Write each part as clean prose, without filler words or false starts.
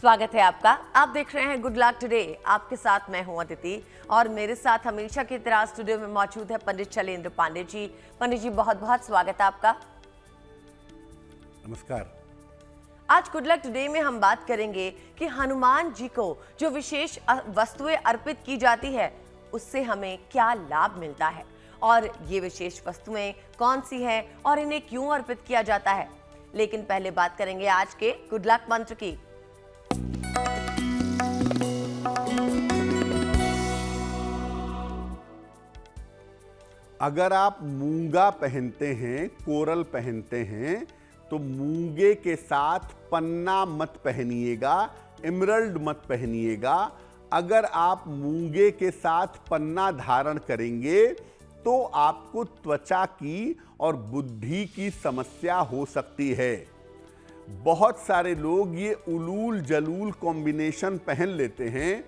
स्वागत है आपका। आप देख रहे हैं गुड लक टुडे। आपके साथ मैं हूं अदिति और मेरे साथ हमेशा की तरह स्टूडियो में मौजूद है पंडित शैलेंद्र पांडे जी। पंडित जी, बहुत बहुत स्वागत है आपका। नमस्कार। आज गुड लक टुडे में हम बात करेंगे कि हनुमान जी को जो विशेष वस्तुएं अर्पित की जाती है उससे हमें क्या लाभ मिलता है और ये विशेष वस्तुएं कौन सी है और इन्हें क्यों अर्पित किया जाता है। लेकिन पहले बात करेंगे आज के गुड लक मंत्र की। अगर आप मूंगा पहनते हैं, कोरल पहनते हैं, तो मूंगे के साथ पन्ना मत पहनिएगा, एमरल्ड मत पहनिएगा। अगर आप मूंगे के साथ पन्ना धारण करेंगे तो आपको त्वचा की और बुद्धि की समस्या हो सकती है। बहुत सारे लोग ये उलूल जलूल कॉम्बिनेशन पहन लेते हैं,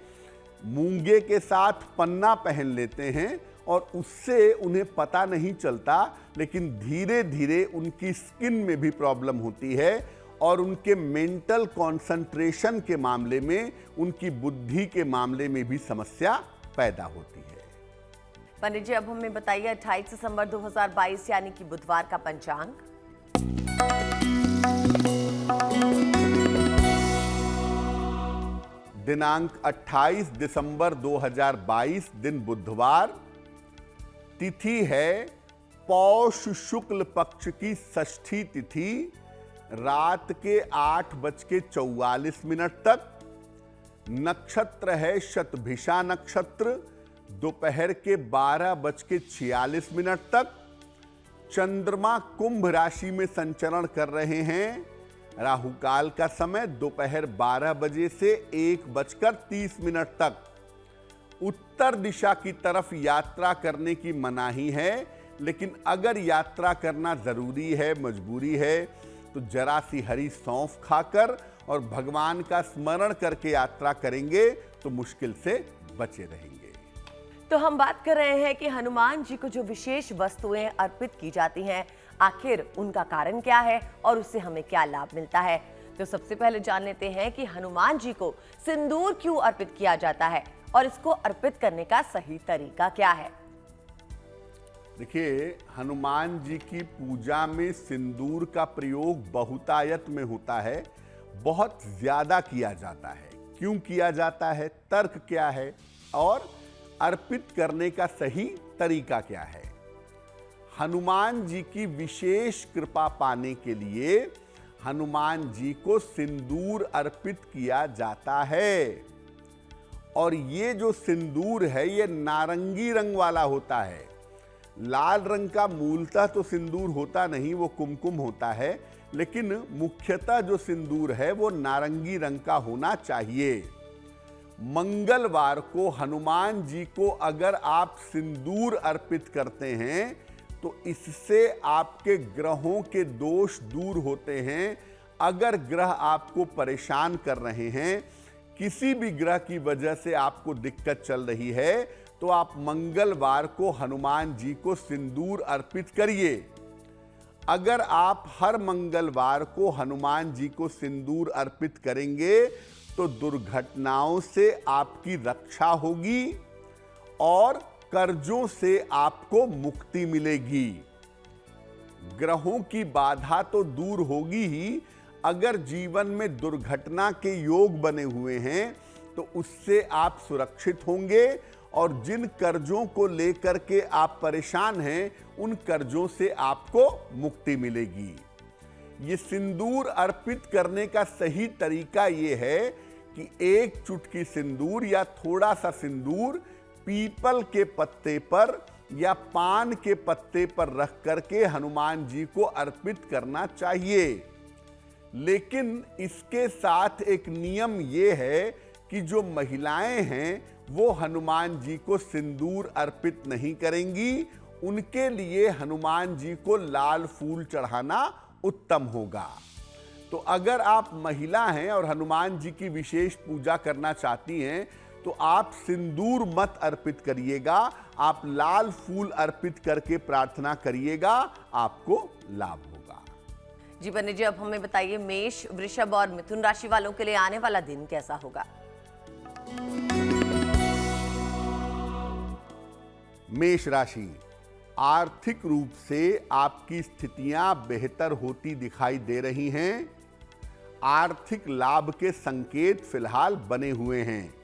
मूंगे के साथ पन्ना पहन लेते हैं और उससे उन्हें पता नहीं चलता, लेकिन धीरे धीरे उनकी स्किन में भी प्रॉब्लम होती है और उनके मेंटल कंसंट्रेशन के मामले में, उनकी बुद्धि के मामले में भी समस्या पैदा होती है। पंडित जी, अब हमें बताइए 28 दिसंबर 2022 यानी कि बुधवार का पंचांग। दिनांक 28 दिसंबर 2022, दिन बुधवार। तिथि है पौष शुक्ल पक्ष की षष्ठी तिथि, रात के 8:44 तक। नक्षत्र है शतभिषा नक्षत्र, दोपहर के 12:46 तक। चंद्रमा कुंभ राशि में संचरण कर रहे हैं। राहु काल का समय दोपहर 12 बजे से 1:30 तक। उत्तर दिशा की तरफ यात्रा करने की मनाही है, लेकिन अगर यात्रा करना जरूरी है, मजबूरी है, तो जरा सी हरी सौंफ खाकर और भगवान का स्मरण करके यात्रा करेंगे तो मुश्किल से बचे रहेंगे। तो हम बात कर रहे हैं कि हनुमान जी को जो विशेष वस्तुएं अर्पित की जाती हैं, आखिर उनका कारण क्या है और उससे हमें क्या लाभ मिलता है। तो सबसे पहले जान लेते हैं कि हनुमान जी को सिंदूर क्यों अर्पित किया जाता है और इसको अर्पित करने का सही तरीका क्या है। देखिए, हनुमान जी की पूजा में सिंदूर का प्रयोग बहुतायत में होता है, बहुत ज्यादा किया जाता है। क्यों किया जाता है, तर्क क्या है और अर्पित करने का सही तरीका क्या है। हनुमान जी की विशेष कृपा पाने के लिए हनुमान जी को सिंदूर अर्पित किया जाता है। और ये जो सिंदूर है ये नारंगी रंग वाला होता है। लाल रंग का मूलतः तो सिंदूर होता नहीं, वो कुमकुम होता है, लेकिन मुख्यतः जो सिंदूर है वो नारंगी रंग का होना चाहिए। मंगलवार को हनुमान जी को अगर आप सिंदूर अर्पित करते हैं तो इससे आपके ग्रहों के दोष दूर होते हैं। अगर ग्रह आपको परेशान कर रहे हैं, किसी भी ग्रह की वजह से आपको दिक्कत चल रही है, तो आप मंगलवार को हनुमान जी को सिंदूर अर्पित करिए। अगर आप हर मंगलवार को हनुमान जी को सिंदूर अर्पित करेंगे तो दुर्घटनाओं से आपकी रक्षा होगी और कर्जों से आपको मुक्ति मिलेगी। ग्रहों की बाधा तो दूर होगी ही, अगर जीवन में दुर्घटना के योग बने हुए हैं तो उससे आप सुरक्षित होंगे और जिन कर्जों को लेकर के आप परेशान हैं उन कर्जों से आपको मुक्ति मिलेगी। ये सिंदूर अर्पित करने का सही तरीका ये है कि एक चुटकी सिंदूर या थोड़ा सा सिंदूर पीपल के पत्ते पर या पान के पत्ते पर रख करके हनुमान जी को अर्पित करना चाहिए। लेकिन इसके साथ एक नियम ये है कि जो महिलाएं हैं वो हनुमान जी को सिंदूर अर्पित नहीं करेंगी। उनके लिए हनुमान जी को लाल फूल चढ़ाना उत्तम होगा। तो अगर आप महिला हैं और हनुमान जी की विशेष पूजा करना चाहती हैं तो आप सिंदूर मत अर्पित करिएगा, आप लाल फूल अर्पित करके प्रार्थना करिएगा, आपको लाभ होगा। जी पंडित जी, अब हमें बताइए मेष, वृषभ और मिथुन राशि वालों के लिए आने वाला दिन कैसा होगा? मेष राशि, आर्थिक रूप से आपकी स्थितियां बेहतर होती दिखाई दे रही हैं। आर्थिक लाभ के संकेत फिलहाल बने हुए हैं।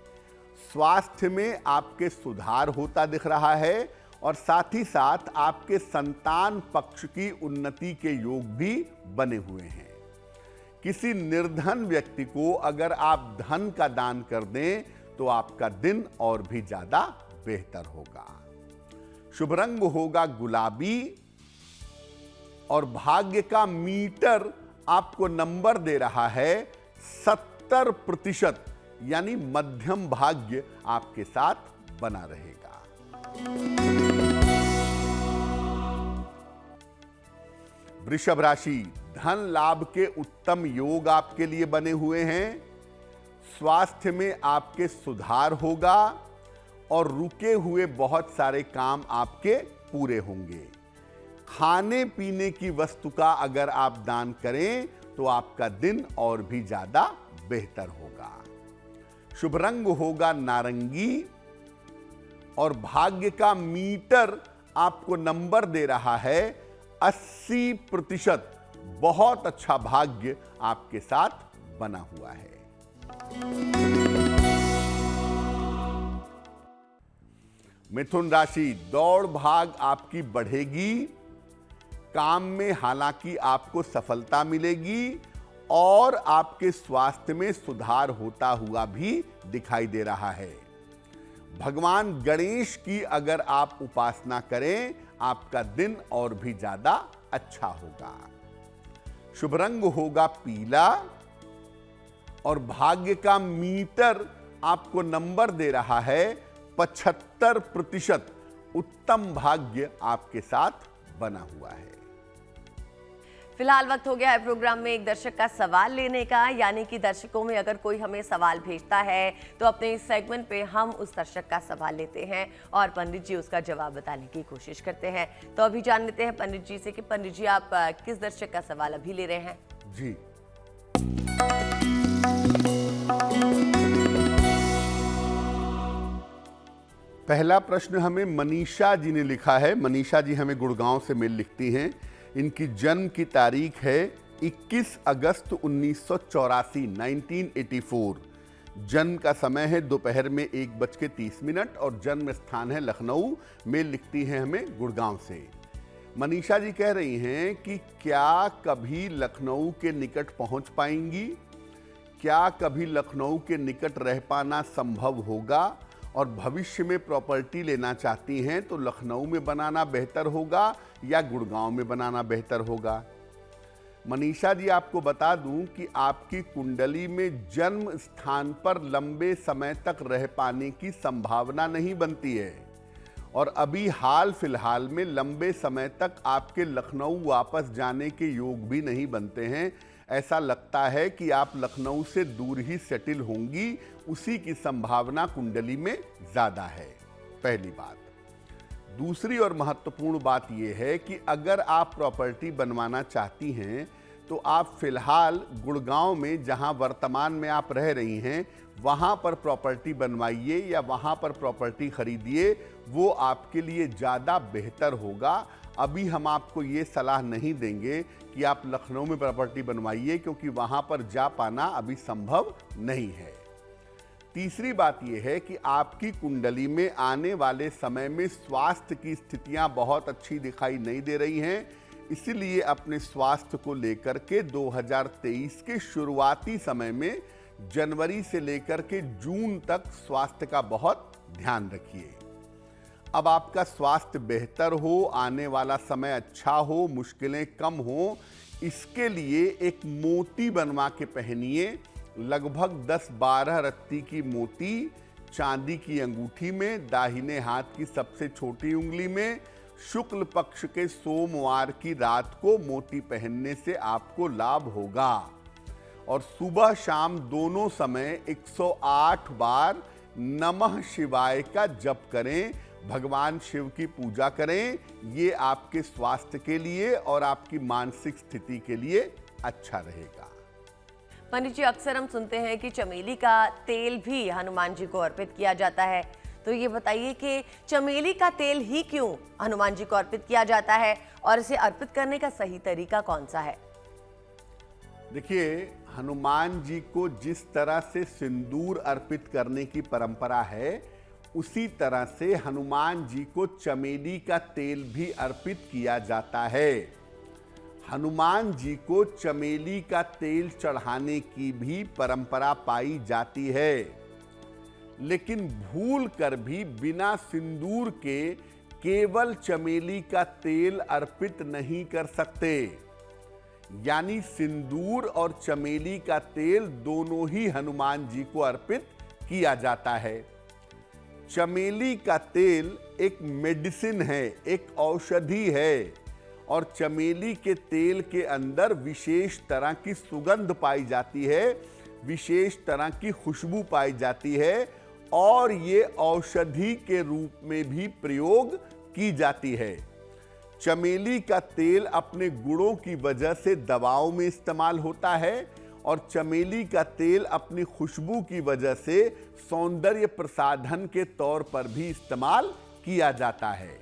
स्वास्थ्य में आपके सुधार होता दिख रहा है और साथ ही साथ आपके संतान पक्ष की उन्नति के योग भी बने हुए हैं। किसी निर्धन व्यक्ति को अगर आप धन का दान कर दें तो आपका दिन और भी ज्यादा बेहतर होगा। शुभ रंग होगा गुलाबी और भाग्य का मीटर आपको नंबर दे रहा है 70%, यानी मध्यम भाग्य आपके साथ बना रहेगा। वृषभ राशि, धन लाभ के उत्तम योग आपके लिए बने हुए हैं। स्वास्थ्य में आपके सुधार होगा और रुके हुए बहुत सारे काम आपके पूरे होंगे। खाने पीने की वस्तु का अगर आप दान करें तो आपका दिन और भी ज्यादा बेहतर होगा। शुभ रंग होगा नारंगी और भाग्य का मीटर आपको नंबर दे रहा है 80%। बहुत अच्छा भाग्य आपके साथ बना हुआ है। मिथुन राशि, दौड़ भाग आपकी बढ़ेगी। काम में हालांकि आपको सफलता मिलेगी और आपके स्वास्थ्य में सुधार होता हुआ भी दिखाई दे रहा है। भगवान गणेश की अगर आप उपासना करें, आपका दिन और भी ज्यादा अच्छा होगा। शुभ रंग होगा पीला और भाग्य का मीटर आपको नंबर दे रहा है 75%। उत्तम भाग्य आपके साथ बना हुआ है। फिलहाल वक्त हो गया है प्रोग्राम में एक दर्शक का सवाल लेने का, यानी कि दर्शकों में अगर कोई हमें सवाल भेजता है तो अपने इस सेगमेंट पे हम उस दर्शक का सवाल लेते हैं और पंडित जी उसका जवाब बताने की कोशिश करते हैं। तो अभी जान लेते हैं पंडित जी से कि पंडित जी आप किस दर्शक का सवाल अभी ले रहे हैं? जी, पहला प्रश्न हमें मनीषा जी ने लिखा है। मनीषा जी हमें गुड़गांव से मेल लिखती हैं। इनकी जन्म की तारीख है 21 अगस्त 1984, 1984। जन्म का समय है दोपहर में 1:30 और जन्म स्थान है लखनऊ। मेल लिखती हैं हमें गुड़गांव से। मनीषा जी कह रही हैं कि क्या कभी लखनऊ के निकट पहुंच पाएंगी? क्या कभी लखनऊ के निकट रह पाना संभव होगा? और भविष्य में प्रॉपर्टी लेना चाहती हैं तो लखनऊ में बनाना बेहतर होगा या गुड़गांव में बनाना बेहतर होगा? मनीषा जी, आपको बता दूं कि आपकी कुंडली में जन्म स्थान पर लंबे समय तक रह पाने की संभावना नहीं बनती है और अभी हाल फिलहाल में लंबे समय तक आपके लखनऊ वापस जाने के योग भी नहीं बनते हैं। ऐसा लगता है कि आप लखनऊ से दूर ही सेटल होंगी, उसी की संभावना कुंडली में ज्यादा है। पहली बात। दूसरी और महत्वपूर्ण बात यह है कि अगर आप प्रॉपर्टी बनवाना चाहती हैं तो आप फिलहाल गुड़गांव में, जहां वर्तमान में आप रह रही हैं, वहां पर प्रॉपर्टी बनवाइए या वहां पर प्रॉपर्टी खरीदिए। वो आपके लिए ज़्यादा बेहतर होगा। अभी हम आपको ये सलाह नहीं देंगे कि आप लखनऊ में प्रॉपर्टी बनवाइए, क्योंकि वहां पर जा पाना अभी संभव नहीं है। तीसरी बात यह है कि आपकी कुंडली में आने वाले समय में स्वास्थ्य की स्थितियां बहुत अच्छी दिखाई नहीं दे रही हैं। इसलिए अपने स्वास्थ्य को लेकर के 2023 के शुरुआती समय में जनवरी से लेकर के जून तक स्वास्थ्य का बहुत ध्यान रखिए। अब आपका स्वास्थ्य बेहतर हो, आने वाला समय अच्छा हो, मुश्किलें कम हो, इसके लिए एक मोती बनवा के पहनिए। लगभग 10-12 रत्ती की मोती चांदी की अंगूठी में, दाहिने हाथ की सबसे छोटी उंगली में, शुक्ल पक्ष के सोमवार की रात को मोती पहनने से आपको लाभ होगा। और सुबह शाम दोनों समय 108 बार नमः शिवाय का जप करें, भगवान शिव की पूजा करें। ये आपके स्वास्थ्य के लिए और आपकी मानसिक स्थिति के लिए अच्छा रहेगा। पंडित जी, अक्सर हम सुनते हैं कि चमेली का तेल भी हनुमान जी को अर्पित किया जाता है, तो ये बताइए कि चमेली का तेल ही क्यों हनुमान जी को अर्पित किया जाता है और इसे अर्पित करने का सही तरीका कौन सा है? देखिए, हनुमान जी को जिस तरह से सिंदूर अर्पित करने की परंपरा है, उसी तरह से हनुमान जी को चमेली का तेल भी अर्पित किया जाता है। हनुमान जी को चमेली का तेल चढ़ाने की भी परंपरा पाई जाती है, लेकिन भूल कर भी बिना सिंदूर के केवल चमेली का तेल अर्पित नहीं कर सकते। यानी सिंदूर और चमेली का तेल दोनों ही हनुमान जी को अर्पित किया जाता है। चमेली का तेल एक मेडिसिन है, एक औषधि है, और चमेली के तेल के अंदर विशेष तरह की सुगंध पाई जाती है, विशेष तरह की खुशबू पाई जाती है, और ये औषधि के रूप में भी प्रयोग की जाती है। चमेली का तेल अपने गुणों की वजह से दवाओं में इस्तेमाल होता है, और चमेली का तेल अपनी खुशबू की वजह से सौंदर्य प्रसाधन के तौर पर भी इस्तेमाल किया जाता है।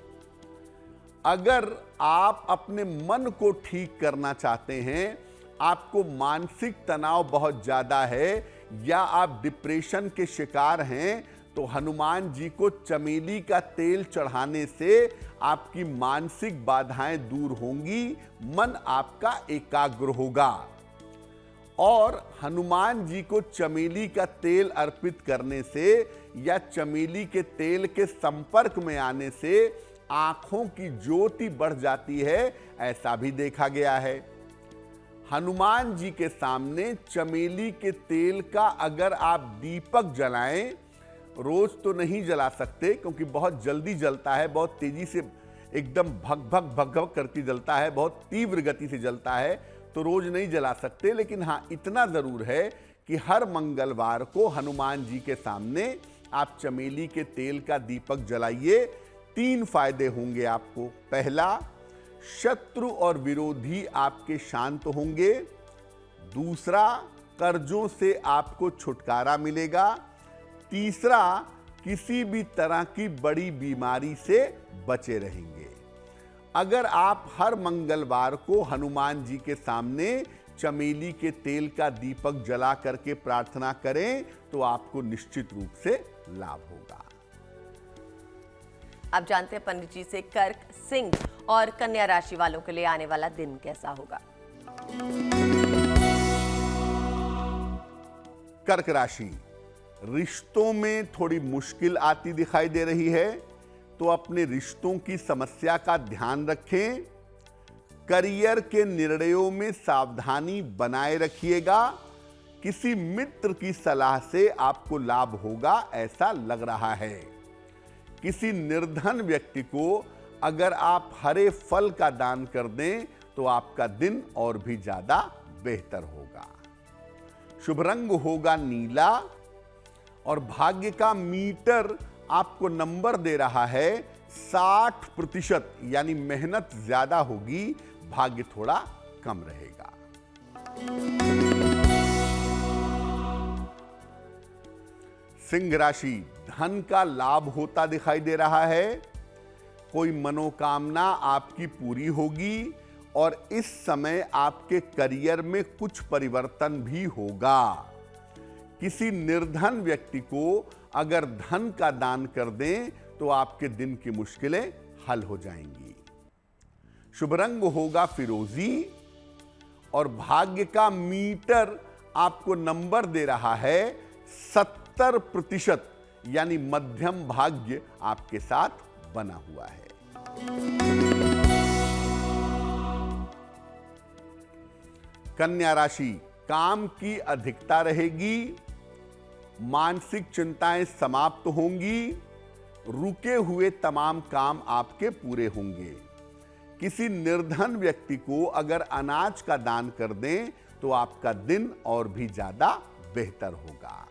अगर आप अपने मन को ठीक करना चाहते हैं, आपको मानसिक तनाव बहुत ज़्यादा है, या आप डिप्रेशन के शिकार हैं, तो हनुमान जी को चमेली का तेल चढ़ाने से आपकी मानसिक बाधाएं दूर होंगी, मन आपका एकाग्र होगा। और हनुमान जी को चमेली का तेल अर्पित करने से या चमेली के तेल के संपर्क में आने से आंखों की ज्योति बढ़ जाती है, ऐसा भी देखा गया है। हनुमान जी के सामने चमेली के तेल का अगर आप दीपक जलाएं, रोज तो नहीं जला सकते क्योंकि बहुत जल्दी जलता है, बहुत तेजी से एकदम भग भग भग भग करके जलता है, बहुत तीव्र गति से जलता है, तो रोज नहीं जला सकते। लेकिन हाँ, इतना जरूर है कि हर मंगलवार को हनुमान जी के सामने आप चमेली के तेल का दीपक जलाइए। 3 फायदे होंगे आपको। पहला, शत्रु और विरोधी आपके शांत होंगे। दूसरा, कर्जों से आपको छुटकारा मिलेगा। तीसरा, किसी भी तरह की बड़ी बीमारी से बचे रहेंगे। अगर आप हर मंगलवार को हनुमान जी के सामने चमेली के तेल का दीपक जला करके प्रार्थना करें, तो आपको निश्चित रूप से लाभ होगा। आप जानते हैं पंडित जी से कर्क, सिंह और कन्या राशि वालों के लिए आने वाला दिन कैसा होगा? कर्क राशि, रिश्तों में थोड़ी मुश्किल आती दिखाई दे रही है, तो अपने रिश्तों की समस्या का ध्यान रखें। करियर के निर्णयों में सावधानी बनाए रखिएगा। किसी मित्र की सलाह से आपको लाभ होगा, ऐसा लग रहा है। किसी निर्धन व्यक्ति को अगर आप हरे फल का दान कर दें, तो आपका दिन और भी ज्यादा बेहतर होगा। शुभ रंग होगा नीला, और भाग्य का मीटर आपको नंबर दे रहा है 60%, यानी मेहनत ज्यादा होगी, भाग्य थोड़ा कम रहेगा। सिंह राशि, धन का लाभ होता दिखाई दे रहा है। कोई मनोकामना आपकी पूरी होगी, और इस समय आपके करियर में कुछ परिवर्तन भी होगा। किसी निर्धन व्यक्ति को अगर धन का दान कर दें, तो आपके दिन की मुश्किलें हल हो जाएंगी। शुभ रंग होगा फिरोजी, और भाग्य का मीटर आपको नंबर दे रहा है 70%, यानी मध्यम भाग्य आपके साथ बना हुआ है। कन्या राशि, काम की अधिकता रहेगी, मानसिक चिंताएं समाप्त होंगी, रुके हुए तमाम काम आपके पूरे होंगे। किसी निर्धन व्यक्ति को अगर अनाज का दान कर दें, तो आपका दिन और भी ज्यादा बेहतर होगा।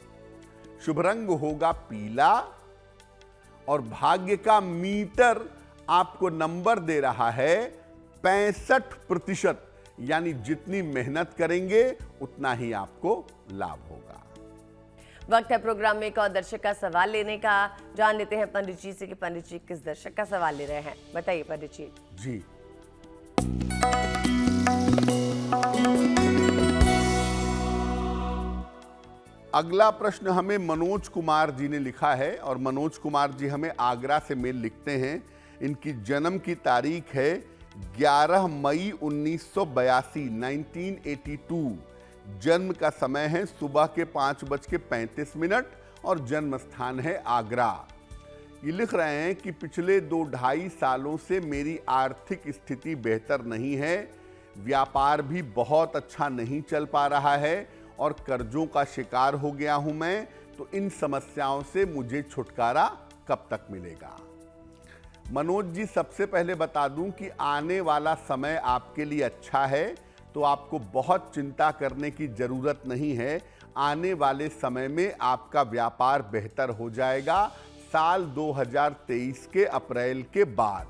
शुभ रंग होगा पीला, और भाग्य का मीटर आपको नंबर दे रहा है 65%, यानी जितनी मेहनत करेंगे उतना ही आपको लाभ होगा। वक्त है प्रोग्राम में एक और दर्शक का सवाल लेने का। जान लेते हैं पंडित जी से कि पंडित जी किस दर्शक का सवाल ले रहे हैं। बताइए पंडित जी। जी, अगला प्रश्न हमें मनोज कुमार जी ने लिखा है और मनोज कुमार जी हमें आगरा से मेल लिखते हैं। इनकी जन्म की तारीख है 11 मई 1982, 1982। जन्म का समय है सुबह के 5:35 और जन्म स्थान है आगरा। ये लिख रहे हैं कि पिछले 2-2.5 सालों से मेरी आर्थिक स्थिति बेहतर नहीं है, व्यापार भी बहुत अच्छा नहीं चल पा रहा है और कर्जों का शिकार हो गया हूं मैं। तो इन समस्याओं से मुझे छुटकारा कब तक मिलेगा? मनोज जी, सबसे पहले बता दूं कि आने वाला समय आपके लिए अच्छा है, तो आपको बहुत चिंता करने की जरूरत नहीं है। आने वाले समय में आपका व्यापार बेहतर हो जाएगा साल 2023 के अप्रैल के बाद।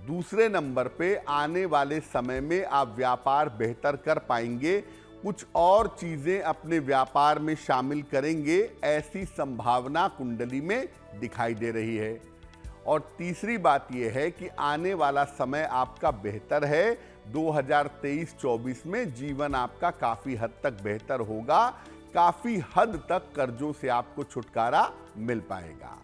दूसरे नंबर पे आने वाले समय में आप व्यापार बेहतर कर पाएंगे, कुछ और चीजें अपने व्यापार में शामिल करेंगे, ऐसी संभावना कुंडली में दिखाई दे रही है। और तीसरी बात यह है कि आने वाला समय आपका बेहतर है। 2023-24 में जीवन आपका काफी हद तक बेहतर होगा, काफी हद तक कर्जों से आपको छुटकारा मिल पाएगा।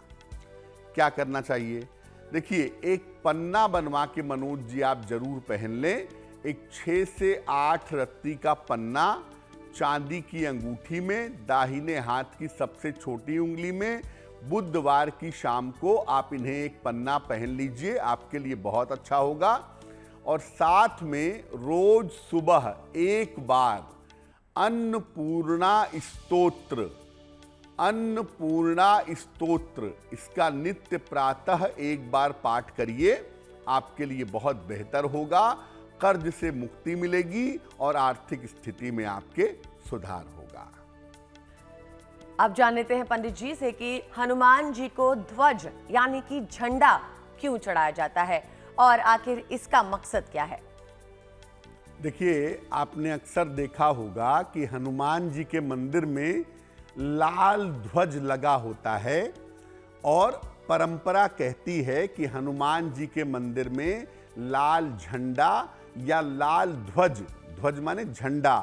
क्या करना चाहिए? देखिए, एक पन्ना बनवा के मनोज जी आप जरूर पहन लें। एक 6 से 8 रत्ती का पन्ना चांदी की अंगूठी में, दाहिने हाथ की सबसे छोटी उंगली में, बुधवार की शाम को आप इन्हें एक पन्ना पहन लीजिए, आपके लिए बहुत अच्छा होगा। और साथ में रोज सुबह एक बार अन्नपूर्णा स्तोत्र इसका नित्य प्रातः एक बार पाठ करिए, आपके लिए बहुत बेहतर होगा। कर्ज से मुक्ति मिलेगी और आर्थिक स्थिति में आपके सुधार होगा। अब जान लेते हैं पंडित जी से कि हनुमान जी को ध्वज यानी कि झंडा क्यों चढ़ाया जाता है और आखिर इसका मकसद क्या है? देखिए, आपने अक्सर देखा होगा कि हनुमान जी के मंदिर में लाल ध्वज लगा होता है और परंपरा कहती है कि हनुमान जी के मंदिर में लाल झंडा या लाल ध्वज, ध्वज माने झंडा,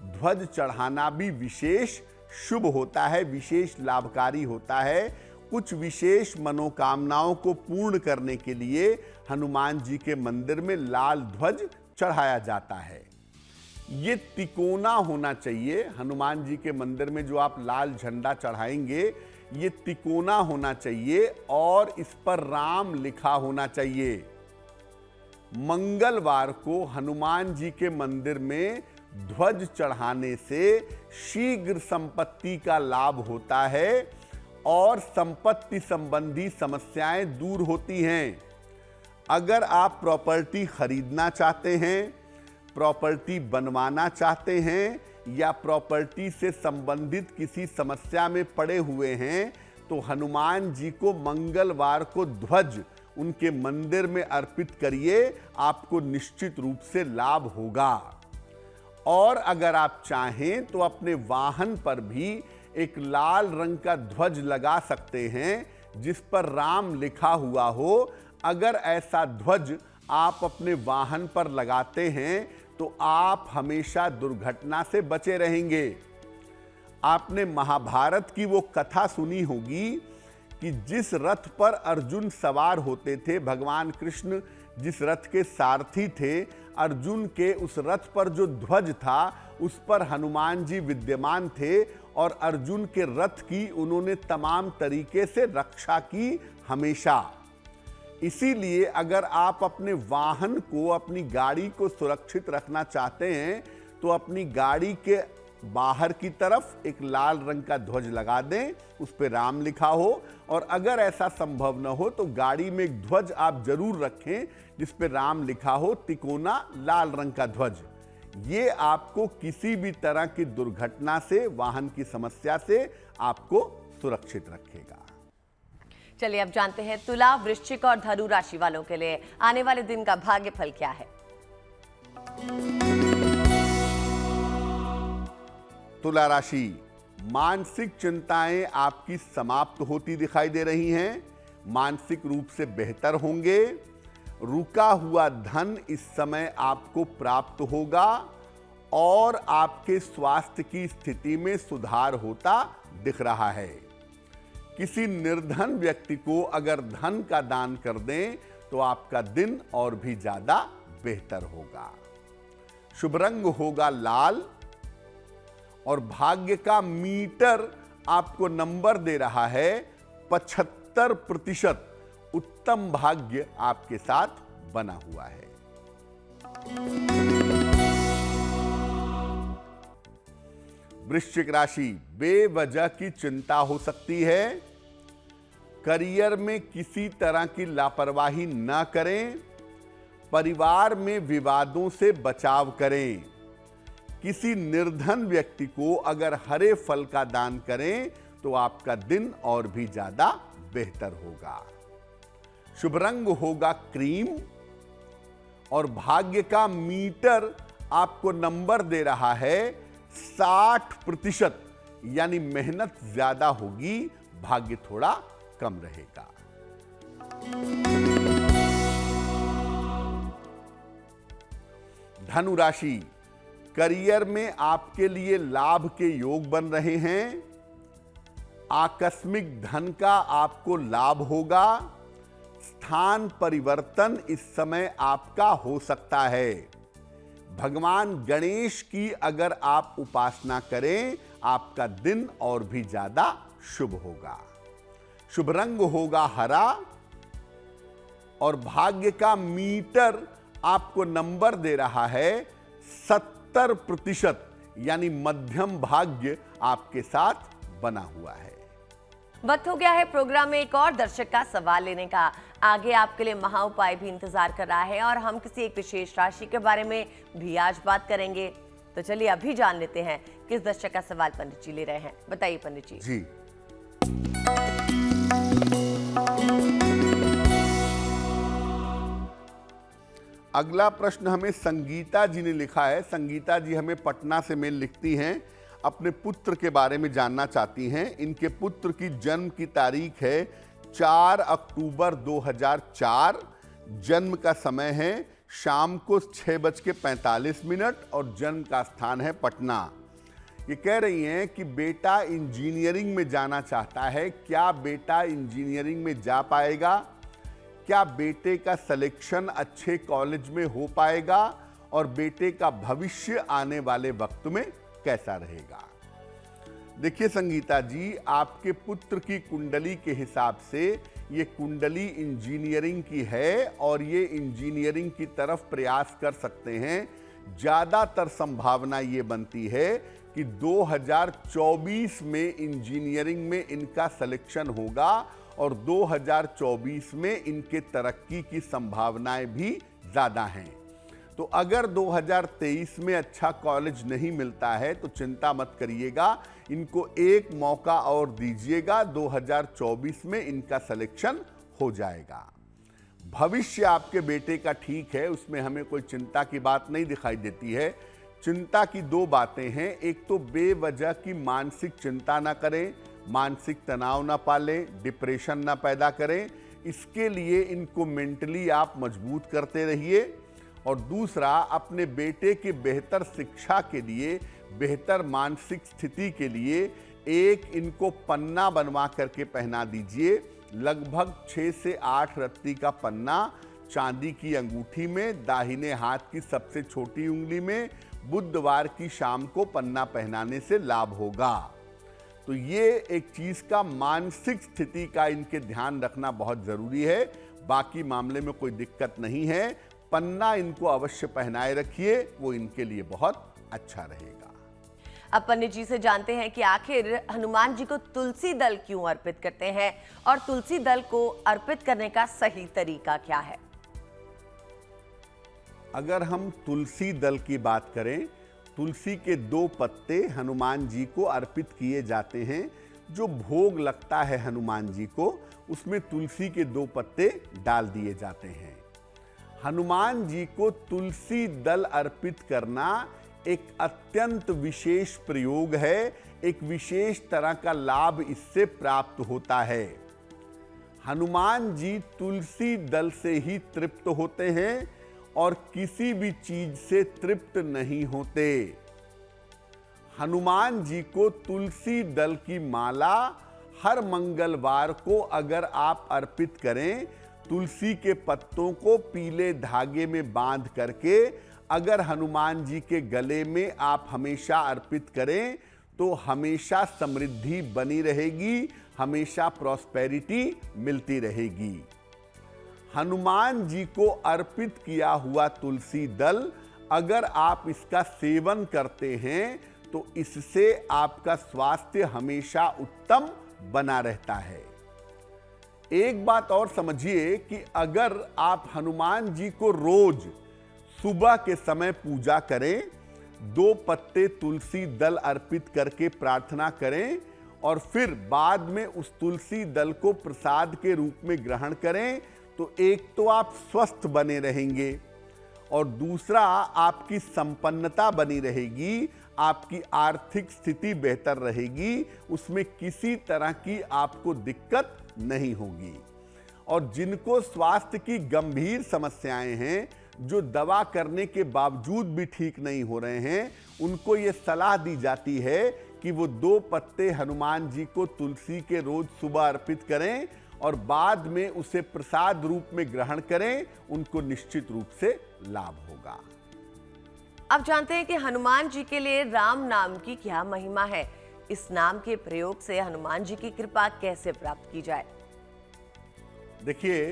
ध्वज चढ़ाना भी विशेष शुभ होता है, विशेष लाभकारी होता है। कुछ विशेष मनोकामनाओं को पूर्ण करने के लिए हनुमान जी के मंदिर में लाल ध्वज चढ़ाया जाता है। ये तिकोना होना चाहिए। हनुमान जी के मंदिर में जो आप लाल झंडा चढ़ाएंगे, ये तिकोना होना चाहिए और इस पर राम लिखा होना चाहिए। मंगलवार को हनुमान जी के मंदिर में ध्वज चढ़ाने से शीघ्र संपत्ति का लाभ होता है और संपत्ति संबंधी समस्याएं दूर होती हैं। अगर आप प्रॉपर्टी खरीदना चाहते हैं, प्रॉपर्टी बनवाना चाहते हैं या प्रॉपर्टी से संबंधित किसी समस्या में पड़े हुए हैं, तो हनुमान जी को मंगलवार को ध्वज उनके मंदिर में अर्पित करिए, आपको निश्चित रूप से लाभ होगा। और अगर आप चाहें तो अपने वाहन पर भी एक लाल रंग का ध्वज लगा सकते हैं जिस पर राम लिखा हुआ हो। अगर ऐसा ध्वज आप अपने वाहन पर लगाते हैं तो आप हमेशा दुर्घटना से बचे रहेंगे। आपने महाभारत की वो कथा सुनी होगी कि जिस रथ पर अर्जुन सवार होते थे, भगवान कृष्ण जिस रथ के सारथी थे, अर्जुन के उस रथ पर जो ध्वज था उस पर हनुमान जी विद्यमान थे और अर्जुन के रथ की उन्होंने तमाम तरीके से रक्षा की हमेशा। इसीलिए अगर आप अपने वाहन को, अपनी गाड़ी को सुरक्षित रखना चाहते हैं तो अपनी गाड़ी के बाहर की तरफ एक लाल रंग का ध्वज लगा दें, उस पर राम लिखा हो। और अगर ऐसा संभव न हो तो गाड़ी में एक ध्वज आप जरूर रखें जिस पर राम लिखा हो, तिकोना लाल रंग का ध्वज। ये आपको किसी भी तरह की दुर्घटना से, वाहन की समस्या से आपको सुरक्षित रखेगा। चलिए अब जानते हैं तुला, वृश्चिक और धनु राशि वालों के लिए आने वाले दिन का भाग्यफल क्या है। तुला राशि, मानसिक चिंताएं आपकी समाप्त होती दिखाई दे रही हैं। मानसिक रूप से बेहतर होंगे। रुका हुआ धन इस समय आपको प्राप्त होगा और आपके स्वास्थ्य की स्थिति में सुधार होता दिख रहा है। किसी निर्धन व्यक्ति को अगर धन का दान कर दें तो आपका दिन और भी ज्यादा बेहतर होगा। शुभ रंग होगा लाल और भाग्य का मीटर आपको नंबर दे रहा है 75%। उत्तम भाग्य आपके साथ बना हुआ है। वृश्चिक राशि, बेवजह की चिंता हो सकती है। करियर में किसी तरह की लापरवाही ना करें। परिवार में विवादों से बचाव करें। किसी निर्धन व्यक्ति को अगर हरे फल का दान करें तो आपका दिन और भी ज्यादा बेहतर होगा। शुभ रंग होगा क्रीम और भाग्य का मीटर आपको नंबर दे रहा है 60%, यानी मेहनत ज्यादा होगी, भाग्य थोड़ा कम रहेगा। धनु राशि, करियर में आपके लिए लाभ के योग बन रहे हैं। आकस्मिक धन का आपको लाभ होगा। स्थान परिवर्तन इस समय आपका हो सकता है। भगवान गणेश की अगर आप उपासना करें, आपका दिन और भी ज्यादा शुभ होगा। शुभ रंग होगा हरा और भाग्य का मीटर आपको नंबर दे रहा है 70%, यानी मध्यम भाग्य आपके साथ बना हुआ है। वक्त हो गया है प्रोग्राम में एक और दर्शक का सवाल लेने का। आगे आपके लिए महा उपाय भी इंतजार कर रहा है और हम किसी एक विशेष राशि के बारे में भी आज बात करेंगे। तो चलिए अभी जान लेते हैं किस दर्शक का सवाल पंडित जी ले रहे हैं। बताइए पंडित जी। जी, अगला प्रश्न हमें संगीता जी ने लिखा है। संगीता जी हमें पटना से मेल लिखती हैं। अपने पुत्र के बारे में जानना चाहती हैं। इनके पुत्र की जन्म की तारीख है 4 अक्टूबर 2004। जन्म का समय है शाम को 6:45 और जन्म का स्थान है पटना। ये कह रही हैं कि बेटा इंजीनियरिंग में जाना चाहता है। क्या बेटा इंजीनियरिंग में जा पाएगा? क्या बेटे का सिलेक्शन अच्छे कॉलेज में हो पाएगा? और बेटे का भविष्य आने वाले वक्त में कैसा रहेगा? देखिए संगीता जी, आपके पुत्र की कुंडली के हिसाब से ये कुंडली इंजीनियरिंग की है और ये इंजीनियरिंग की तरफ प्रयास कर सकते हैं। ज़्यादातर संभावना ये बनती है कि 2024 में इंजीनियरिंग में इनका सिलेक्शन होगा और 2024 में इनके तरक्की की संभावनाएं भी ज़्यादा हैं। तो अगर 2023 में अच्छा कॉलेज नहीं मिलता है तो चिंता मत करिएगा, इनको एक मौका और दीजिएगा। 2024 में इनका सिलेक्शन हो जाएगा। भविष्य आपके बेटे का ठीक है, उसमें हमें कोई चिंता की बात नहीं दिखाई देती है। चिंता की दो बातें हैं। एक तो बेवजह की मानसिक चिंता ना करें, मानसिक तनाव ना पालें, डिप्रेशन ना पैदा करें। इसके लिए इनको मेंटली आप मजबूत करते रहिए। और दूसरा, अपने बेटे की बेहतर शिक्षा के लिए, बेहतर मानसिक स्थिति के लिए एक इनको पन्ना बनवा करके पहना दीजिए। लगभग 6 से 8 रत्ती का पन्ना चांदी की अंगूठी में, दाहिने हाथ की सबसे छोटी उंगली में, बुधवार की शाम को पन्ना पहनाने से लाभ होगा। तो ये एक चीज का मानसिक स्थिति का इनके ध्यान रखना बहुत जरूरी है। बाकी मामले में कोई दिक्कत नहीं है। पन्ना इनको अवश्य पहनाए रखिए, वो इनके लिए बहुत अच्छा रहेगा। अब पंडित जी से जानते हैं कि आखिर हनुमान जी को तुलसी दल क्यों अर्पित करते हैं और तुलसी दल को अर्पित करने का सही तरीका क्या है। अगर हम तुलसी दल की बात करें, तुलसी के 2 पत्ते हनुमान जी को अर्पित किए जाते हैं। जो भोग लगता है हनुमान जी को, उसमें तुलसी के 2 पत्ते डाल दिए जाते हैं। हनुमान जी को तुलसी दल अर्पित करना एक अत्यंत विशेष प्रयोग है, एक विशेष तरह का लाभ इससे प्राप्त होता है। हनुमान जी तुलसी दल से ही तृप्त होते हैं और किसी भी चीज से तृप्त नहीं होते। हनुमान जी को तुलसी दल की माला हर मंगलवार को अगर आप अर्पित करें, तुलसी के पत्तों को पीले धागे में बांध करके अगर हनुमान जी के गले में आप हमेशा अर्पित करें तो हमेशा समृद्धि बनी रहेगी, हमेशा प्रॉस्पेरिटी मिलती रहेगी। हनुमान जी को अर्पित किया हुआ तुलसी दल अगर आप इसका सेवन करते हैं तो इससे आपका स्वास्थ्य हमेशा उत्तम बना रहता है। एक बात और समझिए कि अगर आप हनुमान जी को रोज सुबह के समय पूजा करें, 2 पत्ते तुलसी दल अर्पित करके प्रार्थना करें और फिर बाद में उस तुलसी दल को प्रसाद के रूप में ग्रहण करें, तो एक तो आप स्वस्थ बने रहेंगे और दूसरा आपकी संपन्नता बनी रहेगी, आपकी आर्थिक स्थिति बेहतर रहेगी, उसमें किसी तरह की आपको दिक्कत नहीं होगी। और जिनको स्वास्थ्य की गंभीर समस्याएं हैं, जो दवा करने के बावजूद भी ठीक नहीं हो रहे हैं, उनको ये सलाह दी जाती है कि वो 2 पत्ते हनुमान जी को तुलसी के रोज सुबह अर्पित करें और बाद में उसे प्रसाद रूप में ग्रहण करें, उनको निश्चित रूप से लाभ होगा। अब जानते हैं कि हनुमान जी के लिए राम नाम की क्या महिमा है। इस नाम के प्रयोग से हनुमान जी की कृपा कैसे प्राप्त की जाए। देखिए,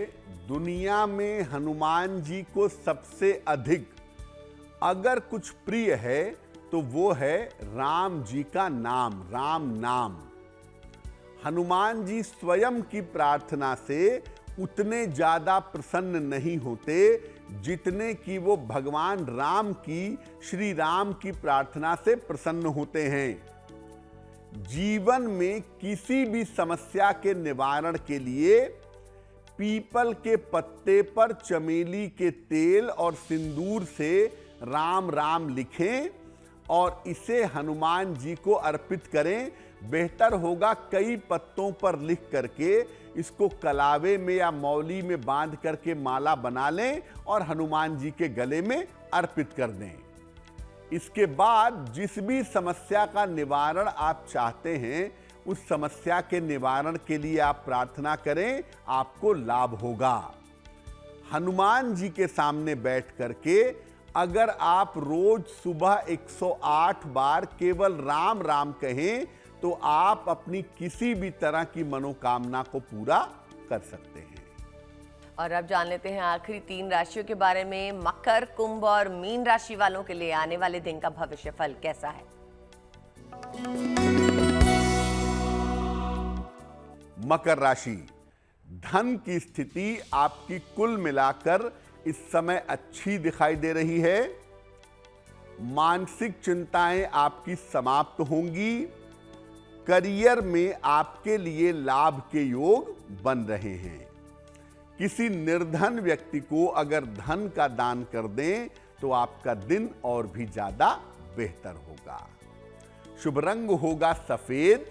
दुनिया में हनुमान जी को सबसे अधिक अगर कुछ प्रिय है तो वो है राम जी का नाम, राम नाम। हनुमान जी स्वयं की प्रार्थना से उतने ज्यादा प्रसन्न नहीं होते जितने कि वो भगवान राम की, श्री राम की प्रार्थना से प्रसन्न होते हैं। जीवन में किसी भी समस्या के निवारण के लिए पीपल के पत्ते पर चमेली के तेल और सिंदूर से राम राम लिखें और इसे हनुमान जी को अर्पित करें। बेहतर होगा कई पत्तों पर लिख करके इसको कलावे में या मौली में बांध करके माला बना लें और हनुमान जी के गले में अर्पित कर दें। इसके बाद जिस भी समस्या का निवारण आप चाहते हैं, उस समस्या के निवारण के लिए आप प्रार्थना करें, आपको लाभ होगा। हनुमान जी के सामने बैठ करके अगर आप रोज सुबह 108 बार केवल राम राम कहें तो आप अपनी किसी भी तरह की मनोकामना को पूरा कर सकते हैं। और अब जान लेते हैं आखिरी 3 राशियों के बारे में। मकर, कुंभ और मीन राशि वालों के लिए आने वाले दिन का भविष्य फल कैसा है। मकर राशि, धन की स्थिति आपकी कुल मिलाकर इस समय अच्छी दिखाई दे रही है। मानसिक चिंताएं आपकी समाप्त होंगी। करियर में आपके लिए लाभ के योग बन रहे हैं। किसी निर्धन व्यक्ति को अगर धन का दान कर दें तो आपका दिन और भी ज्यादा बेहतर होगा। शुभ रंग होगा सफेद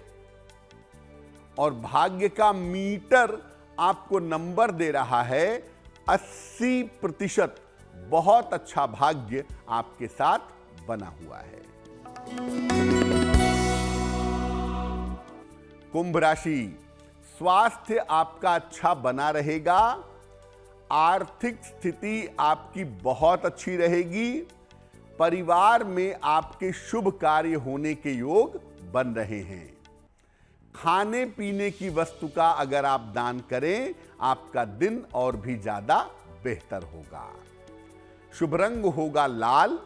और भाग्य का मीटर आपको नंबर दे रहा है 80%। बहुत अच्छा भाग्य आपके साथ बना हुआ है। कुंभ राशि, स्वास्थ्य आपका अच्छा बना रहेगा। आर्थिक स्थिति आपकी बहुत अच्छी रहेगी। परिवार में आपके शुभ कार्य होने के योग बन रहे हैं। खाने पीने की वस्तु का अगर आप दान करें, आपका दिन और भी ज्यादा बेहतर होगा। शुभ रंग होगा लाल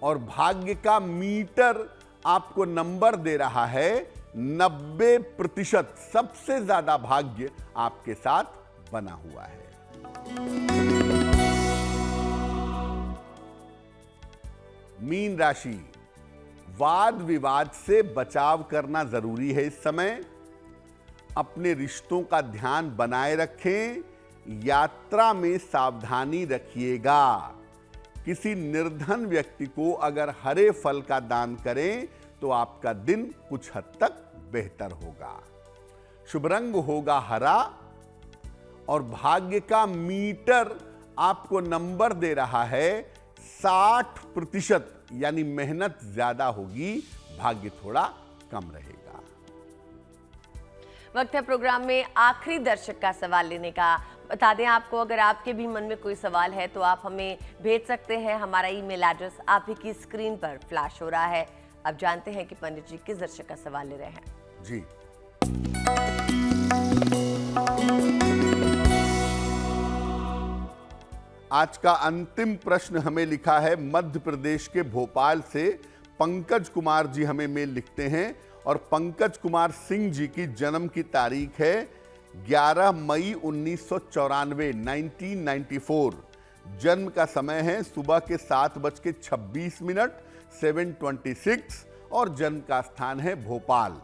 और भाग्य का मीटर आपको नंबर दे रहा है 90%। सबसे ज्यादा भाग्य आपके साथ बना हुआ है। मीन राशि, वाद विवाद से बचाव करना जरूरी है। इस समय अपने रिश्तों का ध्यान बनाए रखें। यात्रा में सावधानी रखिएगा। किसी निर्धन व्यक्ति को अगर हरे फल का दान करें तो आपका दिन कुछ हद तक बेहतर होगा। शुभ रंग होगा हरा और भाग्य का मीटर आपको नंबर दे रहा है 60%, यानी मेहनत ज्यादा होगी, भाग्य थोड़ा कम रहेगा। वक्त है प्रोग्राम में आखिरी दर्शक का सवाल लेने का। बता दें आपको, अगर आपके भी मन में कोई सवाल है तो आप हमें भेज सकते हैं। हमारा ईमेल एड्रेस आप ही की स्क्रीन पर फ्लैश हो रहा है। अब जानते हैं कि पंडित जी किस दर्शक का सवाल ले रहे हैं। जी, आज का अंतिम प्रश्न हमें लिखा है मध्य प्रदेश के भोपाल से पंकज कुमार जी हमें मेल लिखते हैं और पंकज कुमार सिंह जी की जन्म की तारीख है 11 मई 1994, 1994। जन्म का समय है सुबह के 7:26, 7:26 और जन्म का स्थान है भोपाल।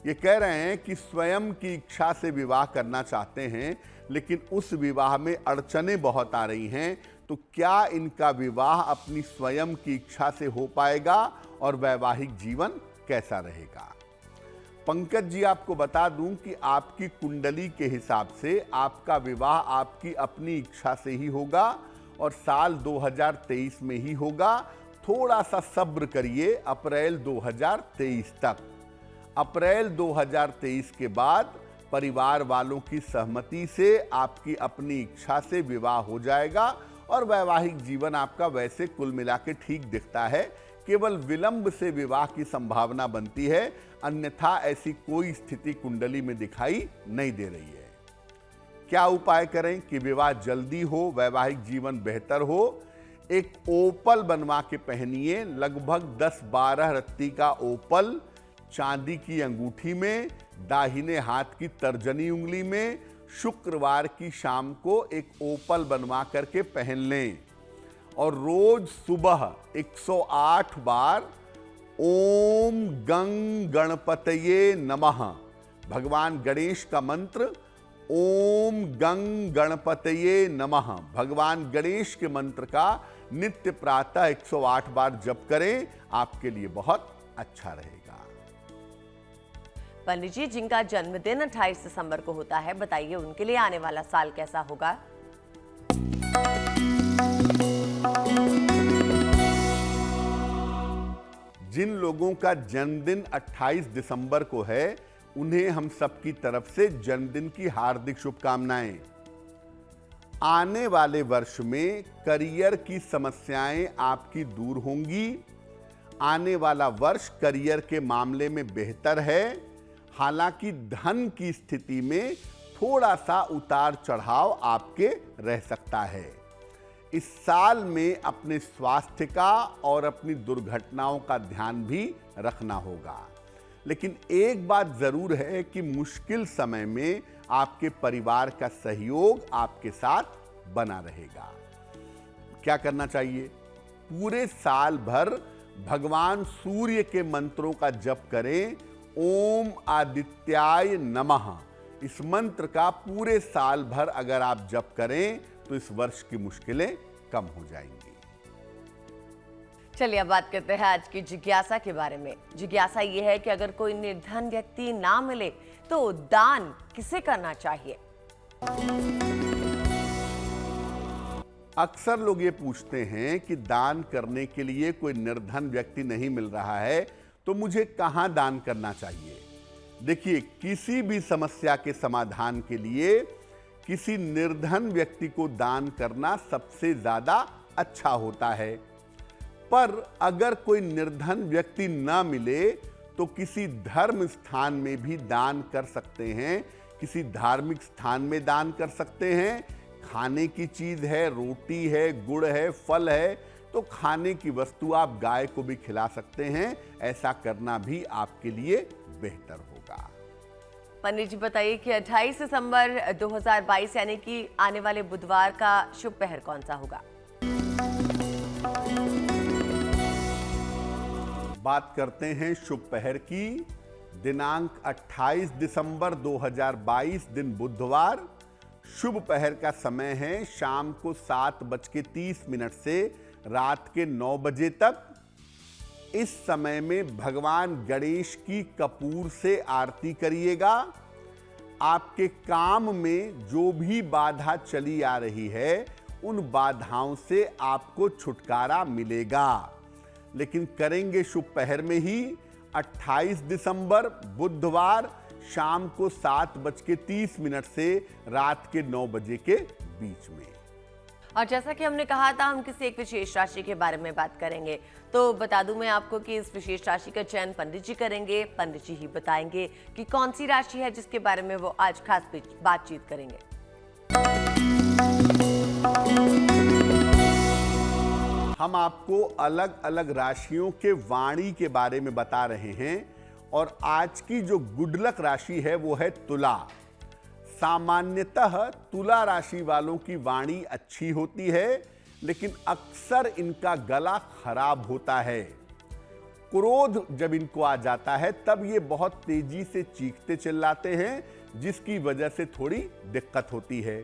ये कह रहे हैं कि स्वयं की इच्छा से विवाह करना चाहते हैं, लेकिन उस विवाह में अड़चनें बहुत आ रही हैं। तो क्या इनका विवाह अपनी स्वयं की इच्छा से हो पाएगा और वैवाहिक जीवन कैसा रहेगा? पंकज जी, आपको बता दूं कि आपकी कुंडली के हिसाब से आपका विवाह आपकी अपनी इच्छा से ही होगा और साल 2023 में ही होगा। थोड़ा सा सब्र करिए अप्रैल 2023 तक। अप्रैल 2023 के बाद परिवार वालों की सहमति से आपकी अपनी इच्छा से विवाह हो जाएगा और वैवाहिक जीवन आपका वैसे कुल मिला के ठीक दिखता है। केवल विलंब से विवाह की संभावना बनती है, अन्यथा ऐसी कोई स्थिति कुंडली में दिखाई नहीं दे रही है। क्या उपाय करें कि विवाह जल्दी हो, वैवाहिक जीवन बेहतर हो? एक ओपल बनवा के पहनिए, लगभग 10-12 रत्ती का ओपल चांदी की अंगूठी में, दाहिने हाथ की तर्जनी उंगली में। शुक्रवार की शाम को एक ओपल बनवा करके पहन लें और रोज सुबह 108 बार ओम गंग गणपतये नमः, भगवान गणेश का मंत्र ओम गंग गणपतये नमः, भगवान गणेश के मंत्र का नित्य प्रातः 108 बार जप करें, आपके लिए बहुत अच्छा रहेगा। पंडित जी, जिनका जन्मदिन 28 दिसंबर को होता है, बताइए उनके लिए आने वाला साल कैसा होगा? जिन लोगों का जन्मदिन 28 दिसंबर को है, उन्हें हम सबकी तरफ से जन्मदिन की हार्दिक शुभकामनाएं। आने वाले वर्ष में करियर की समस्याएं आपकी दूर होंगी। आने वाला वर्ष करियर के मामले में बेहतर है, हालांकि धन की स्थिति में थोड़ा सा उतार चढ़ाव आपके रह सकता है। इस साल में अपने स्वास्थ्य का और अपनी दुर्घटनाओं का ध्यान भी रखना होगा। लेकिन एक बात जरूर है कि मुश्किल समय में आपके परिवार का सहयोग आपके साथ बना रहेगा। क्या करना चाहिए? पूरे साल भर भगवान सूर्य के मंत्रों का जप करें। ओम आदित्याय नमः, इस मंत्र का पूरे साल भर अगर आप जप करें तो इस वर्ष की मुश्किलें कम हो जाएंगी। चलिए अब बात करते हैं आज की जिज्ञासा के बारे में। जिज्ञासा ये है कि अगर कोई निर्धन व्यक्ति ना मिले तो दान किसे करना चाहिए? अक्सर लोग ये पूछते हैं कि दान करने के लिए कोई निर्धन व्यक्ति नहीं मिल रहा है तो मुझे कहां दान करना चाहिए? देखिए, किसी भी समस्या के समाधान के लिए किसी निर्धन व्यक्ति को दान करना सबसे ज्यादा अच्छा होता है। पर अगर कोई निर्धन व्यक्ति ना मिले तो किसी धर्म स्थान में भी दान कर सकते हैं, किसी धार्मिक स्थान में दान कर सकते हैं। खाने की चीज है, रोटी है, गुड़ है, फल है, तो खाने की वस्तु आप गाय को भी खिला सकते हैं। ऐसा करना भी आपके लिए बेहतर होगा। पंडित जी बताइए कि 28 दिसंबर 2022 यानी कि आने वाले बुधवार का शुभ पहर कौन सा होगा? बात करते हैं शुभ पहर की। दिनांक 28 दिसंबर 2022 दिन बुधवार। शुभ पहर का समय है शाम को 7:30 से रात के 9 बजे तक। इस समय में भगवान गणेश की कपूर से आरती करिएगा। आपके काम में जो भी बाधा चली आ रही है, उन बाधाओं से आपको छुटकारा मिलेगा। लेकिन करेंगे शुभ पहर में ही 28 दिसंबर बुधवार शाम को 7:30 से रात के 9 बजे के बीच में। और जैसा कि हमने कहा था, हम किसी एक विशेष राशि के बारे में बात करेंगे। तो बता दूं मैं आपको कि इस विशेष राशि का चयन पंडित जी करेंगे। पंडित जी ही बताएंगे कि कौन सी राशि है जिसके बारे में वो आज खास बातचीत करेंगे। हम आपको अलग अलग राशियों के वाणी के बारे में बता रहे हैं और आज की जो गुड लक राशि है वो है तुला। सामान्यतः तुला राशि वालों की वाणी अच्छी होती है, लेकिन अक्सर इनका गला खराब होता है। क्रोध जब इनको आ जाता है तब ये बहुत तेजी से चीखते चिल्लाते हैं, जिसकी वजह से थोड़ी दिक्कत होती है।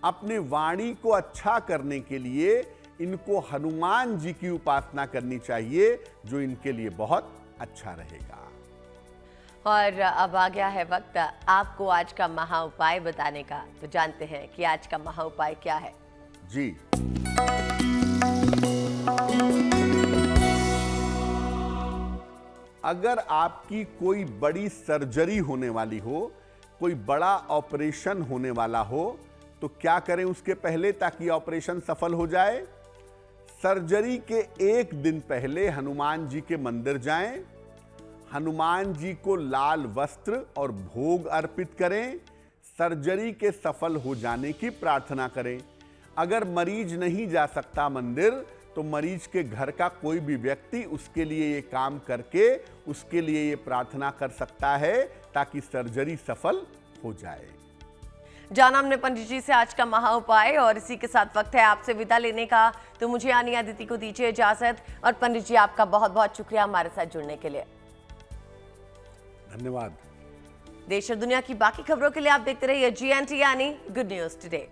अपने वाणी को अच्छा करने के लिए इनको हनुमान जी की उपासना करनी चाहिए, जो इनके लिए बहुत अच्छा रहेगा। और अब आ गया है वक्त आपको आज का महा उपाय बताने का। तो जानते हैं कि आज का महा उपाय क्या है। जी, अगर आपकी कोई बड़ी सर्जरी होने वाली हो, कोई बड़ा ऑपरेशन होने वाला हो, तो क्या करें उसके पहले ताकि ऑपरेशन सफल हो जाए? सर्जरी के एक दिन पहले हनुमान जी के मंदिर जाएं, हनुमान जी को लाल वस्त्र और भोग अर्पित करें, सर्जरी के सफल हो जाने की प्रार्थना करें। अगर मरीज नहीं जा सकता मंदिर, तो मरीज के घर का कोई भी व्यक्ति उसके लिए ये काम करके उसके लिए ये प्रार्थना कर सकता है ताकि सर्जरी सफल हो जाए। जाना हमने पंडित जी से आज का महा उपाय, और इसी के साथ वक्त है आपसे विदा लेने का। तो मुझे यानी अदिति को दीजिए इजाजत, और पंडित जी आपका बहुत बहुत शुक्रिया हमारे साथ जुड़ने के लिए। धन्यवाद। देश और दुनिया की बाकी खबरों के लिए आप देखते रहिए GNT यानी गुड न्यूज टुडे।